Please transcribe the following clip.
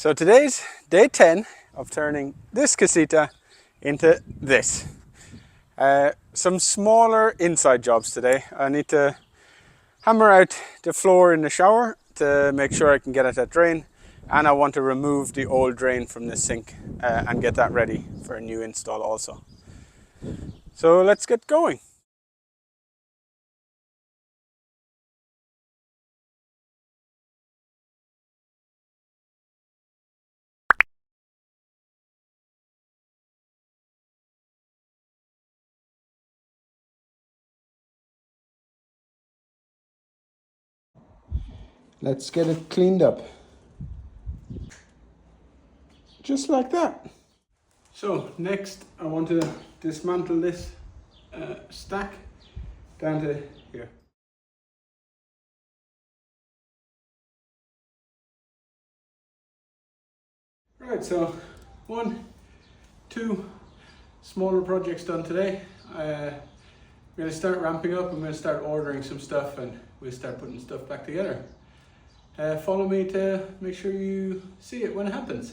So today's day 10 of turning this casita into this. Some smaller inside jobs today. I need to hammer out the floor in the shower to make sure I can get at that drain, and I want to remove the old drain from the sink and get that ready for a new install also. So let's get going. Let's get it cleaned up. Just like that. So next I want to dismantle this stack down to here. Right, so 1, 2 smaller projects done today. I'm going to start ramping up. I'm going to start ordering some stuff and we'll start putting stuff back together. Follow me to make sure you see it when it happens.